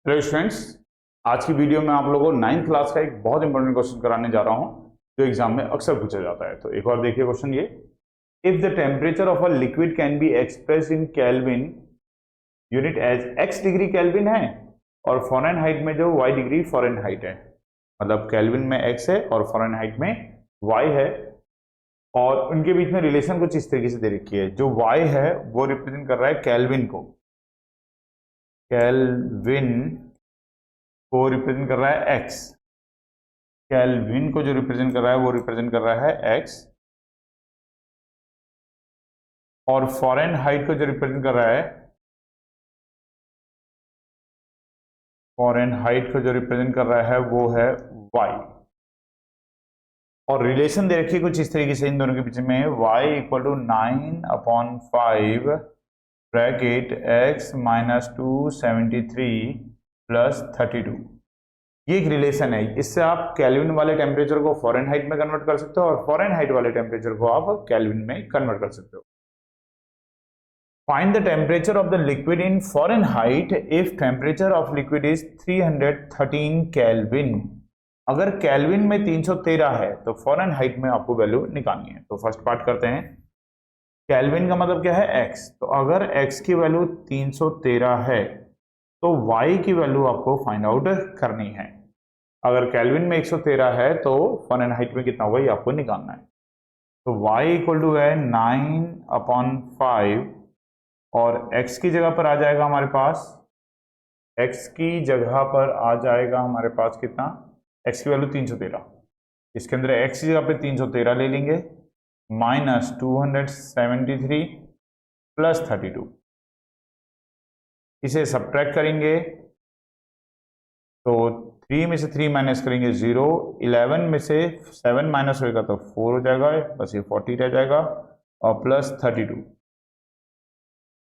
Hello students, आज की video में आप लोगों को 9th क्लास का एक बहुत इंपॉर्टेंट क्वेश्चन कराने जा रहा हूं जो एग्जाम में अक्सर पूछा जाता है। तो एक और देखिए क्वेश्चन ये, if the temperature of a liquid can be expressed in kelvin unit as x degree kelvin है और फ़ारेनहाइट में जो y डिग्री फ़ारेनहाइट है, मतलब केल्विन में x है और फ़ारेनहाइट में y है, और उनके बीच में रिलेशन कुछ इस तरीके से दे रखी है। जो y है वो रिप्रेजेंट कर रहा है केल्विन को, केल्विन को रिप्रेजेंट कर रहा है x, केल्विन को जो रिप्रेजेंट कर रहा है वो रिप्रेजेंट कर रहा है x, और फ़ारेनहाइट को जो रिप्रेजेंट कर रहा है, फ़ारेनहाइट को जो रिप्रेजेंट कर रहा है वो है y। और रिलेशन दे रखी है कुछ इस तरीके से इन दोनों के बीच में, y equal to 9/5 bracket x minus 273 plus 32। ये एक रिलेशन है। इससे आप केल्विन वाले टेम्परेचर को फ़ारेनहाइट में कन्वर्ट कर सकते हो और फ़ारेनहाइट वाले टेम्परेचर को आप केल्विन में कन्वर्ट कर सकते हो। Find the temperature of the liquid in Fahrenheit if temperature of liquid is 313 kelvin. अगर केल्विन में 313 है तो फ़ारेनहाइट में आपको वैल्यू निकालनी है। तो फर्स्ट पार्ट करते हैं। केल्विन का मतलब क्या है? x। तो अगर x की वैल्यू 313 है तो y की वैल्यू आपको फाइंड आउट करनी है। अगर केल्विन में 113 है तो फ़ारेनहाइट में कितना होगा ये आपको निकालना है। तो y इक्वल टू है 9/5 और x की जगह पर आ जाएगा हमारे पास, x की जगह पर आ जाएगा हमारे पास कितना, x की वैल्यू 313, इसके अंदर x की जगह पे 313 ले लेंगे, माइनस 273 प्लस 32, इसे सब्ट्रैक्ट करेंगे तो 3 में से 3 माइनस करेंगे 0, 11 में से 7 माइनस होगा तो 4 हो जाएगा, बस ये 40 रह जाएगा, और प्लस 32,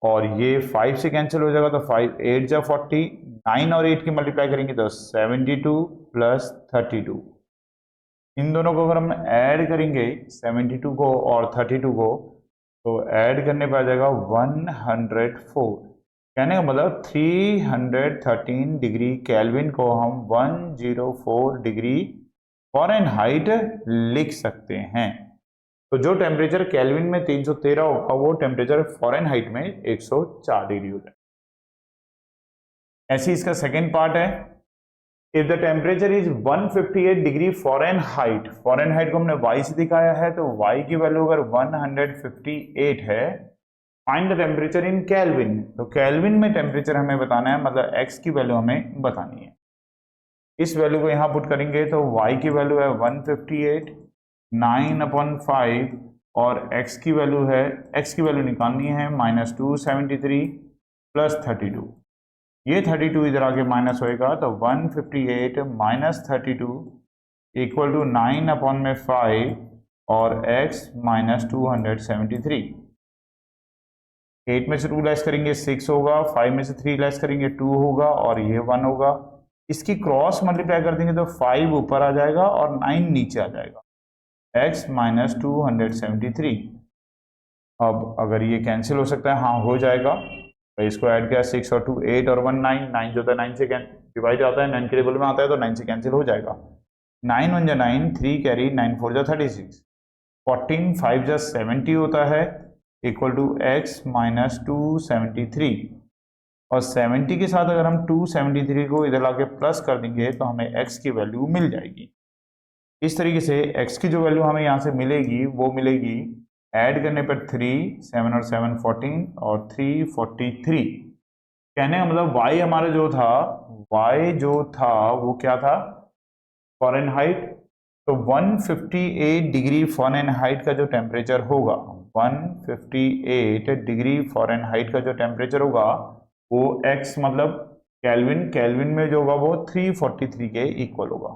और ये 5 से कैंसिल हो जाएगा तो 5 8 जा 40, 9 और 8 की मल्टीप्लाई करेंगे तो 72 प्लस 32। इन दोनों को अगर हम ऐड करेंगे 72 को और 32 को, तो ऐड करने पर आ जाएगा 104। कहने का मतलब 313 डिग्री केल्विन को हम 104 डिग्री फ़ारेनहाइट लिख सकते हैं। तो जो टेम्परेचर केल्विन में 313 होगा वो टेम्परेचर फ़ारेनहाइट में 104 डिग्री हो जाएगा। ऐसे इसका सेकेंड पार्ट है, if the temperature is 158 degree Fahrenheit, Fahrenheit को हमने y से दिखाया है तो y की वैल्यू अगर 158 है, find the temperature in kelvin. तो केल्विन में टेम्परेचर हमें बताना है, मतलब x की वैल्यू हमें बतानी है। इस वैल्यू को यहाँ पुट करेंगे तो y की वैल्यू है 158, 9/5, और x की वैल्यू है, x की वैल्यू निकालनी है माइनस 273 प्लस 32। ये 32 इधर आके माइनस होएगा तो 158 माइनस 32 इक्वल टू 9/5 और x माइनस 273। 8 में से 2 लेस करेंगे 6 होगा, 5 में से 3 लेस करेंगे 2 होगा, और ये 1 होगा। इसकी क्रॉस मल्टीप्लाई कर देंगे तो 5 ऊपर आ जाएगा और 9 नीचे आ जाएगा, x माइनस 273। अब अगर ये कैंसिल हो सकता है, हाँ हो जाएगा, तो इसको ऐड किया 6 और 2 8 और 1 9, 9 जो था 9 से डिवाइड आता है, 9 के टेबल में आता है तो 9 से कैंसिल हो जाएगा। 9 1 जा 9, 3 कैरी, 9 4 जा 36, 14 5 जा 70 होता है, इक्वल टू x माइनस 273, और 70 के साथ अगर हम 273 को इधर लाके प्लस कर देंगे तो हमें x की वैल्यू मिल जाएगी। इस तरीके से x की जो वैल्यू हमें यहाँ से मिलेगी वो मिलेगी, ऐड करने पर 3 7 और 7 14 और 3 43। कहने का मतलब y हमारा जो था, y जो था वो क्या था, फ़ारेनहाइट। तो 158 डिग्री फ़ारेनहाइट का जो टेम्परेचर होगा, 158 डिग्री फ़ारेनहाइट का जो टेम्परेचर होगा वो x मतलब केल्विन, केल्विन में जो होगा वो 343 के इक्वल होगा,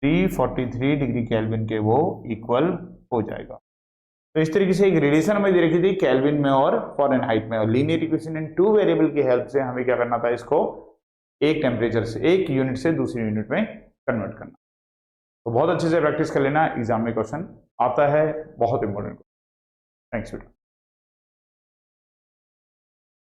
343 डिग्री केल्विन के वो इक्वल हो जाएगा। तो इस तरीके से एक रिलेशन हमें दे रखी थी केल्विन में और फ़ारेनहाइट में, और लीनियर इक्वेशन इन 2 वेरिएबल की हेल्प से हमें क्या करना था, इसको एक टेम्परेचर से, एक यूनिट से दूसरी यूनिट में कन्वर्ट करना। तो बहुत अच्छे से प्रैक्टिस कर लेना, एग्जाम में क्वेश्चन आता है, बहुत इंपॉर्टेंट। थैंक्स बेटा।